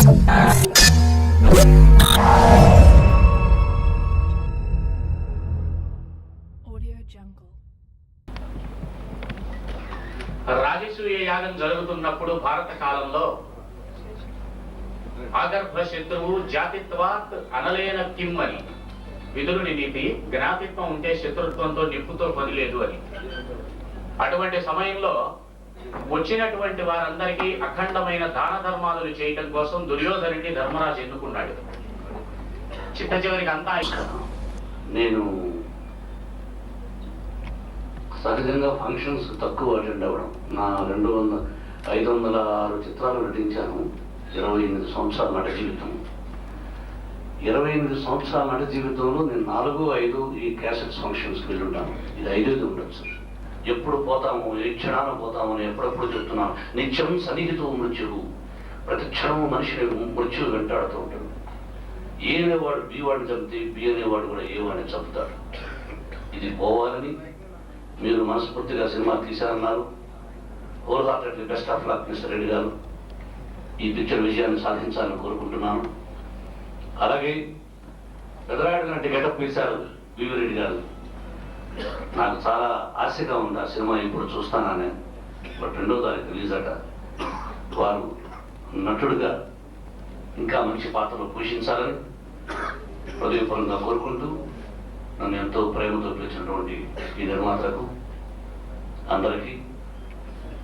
రాజసూయ యాగం జరుగుతున్నప్పుడు భారత కాలంలో ఆగర్భ శత్రువు జాతిత్వాత్ అనలేన కిమ్ అని విదురుని నీతి, జ్ఞాతిత్వం ఉంటే శత్రుత్వంతో నిప్పుతో పని లేదు అని. అటువంటి సమయంలో వచ్చినటువంటి వారందరికీ అఖండమైన దాన ధర్మాలు చేయటం కోసం దుర్యోధనుడిని ధర్మరాజు ఎన్నుకున్నాడు. చిట్ట చివరికి అంతా నేను సహజంగా ఫంక్షన్స్ తక్కువ అటెండ్ అవ్వడం. నా 506 చిత్రాలు నటించాను. 28 సంవత్సరాల నట జీవితం. 28 సంవత్సరాల నట జీవితంలో నేను 4-5 ఈ క్యాసెట్స్ ఫంక్షన్స్కి వెళ్ళి ఉంటాను. ఇది 5 ఉండొచ్చు. ఎప్పుడు పోతాము, ఏ క్షణాన పోతాము అని ఎప్పుడప్పుడు చెప్తున్నాను. నిత్యం సన్నిహితో మృత్యువు, ప్రతి క్షణము మనిషిని మృత్యువు వెంటాడుతూ ఉంటాడు. ఏ అనేవాడు బి వాడిని చంపితే బి అనేవాడు కూడా ఏ వాడిని చంపుతాడు. ఇది పోవాలని మీరు మనస్ఫూర్తిగా సినిమా తీశారన్నారు. Wholeheartedly best of luck mister Reddy garu. ఈ పిక్చర్ విజయాన్ని సాధించాలని కోరుకుంటున్నాను. అలాగే పెదరాయుడు లాంటి గెటప్ వేశారు బివి రెడ్డి గారు. నాకు చాలా ఆశగా ఉంది ఆ సినిమా ఇప్పుడు చూస్తానని. బట్ 2వ తారీఖు రిలీజ్ అట. వారు నటుడుగా ఇంకా మంచి పాత్రలు పోషించాలని హృదయపూర్వకంగా కోరుకుంటూ, నన్ను ఎంతో ప్రేమతో పిలిచినటువంటి ఈ నిర్మాతలకు అందరికీ,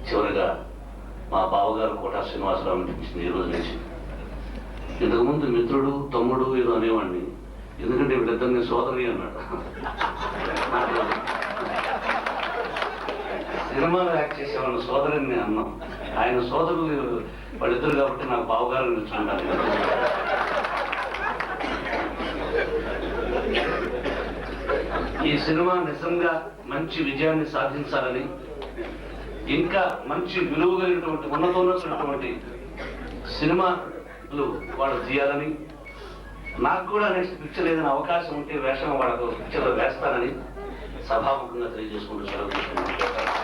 చివరిగా మా బావగారు కోటా శ్రీనివాసరావు అనిపించింది ఈ రోజు నుంచి. ఇంతకుముందు మిత్రుడు, తమ్ముడు ఏదో అనేవాడిని. ఎందుకంటే వీళ్ళిద్దరిని సోదరి అన్నాడు. సినిమాలో యాక్ట్ చేసేవాళ్ళని సోదరిని నేను అన్నాం. ఆయన సోదరులు వాళ్ళిద్దరు కాబట్టి నాకు బావగారు నిలుచుకుంటాను. ఈ సినిమా నిజంగా మంచి విజయాన్ని సాధించాలని, ఇంకా మంచి విలువ కలిగినటువంటి ఉన్నతోన్నటువంటి సినిమాలు వాళ్ళు తీయాలని, నాకు కూడా నెక్స్ట్ పిక్చర్ ఏదైనా అవకాశం ఉంటే వేషం వాళ్ళకు పిక్చర్లో వేస్తానని సభాముఖంగా తెలియజేసుకుంటూ సెలవు తీసుకున్నాను.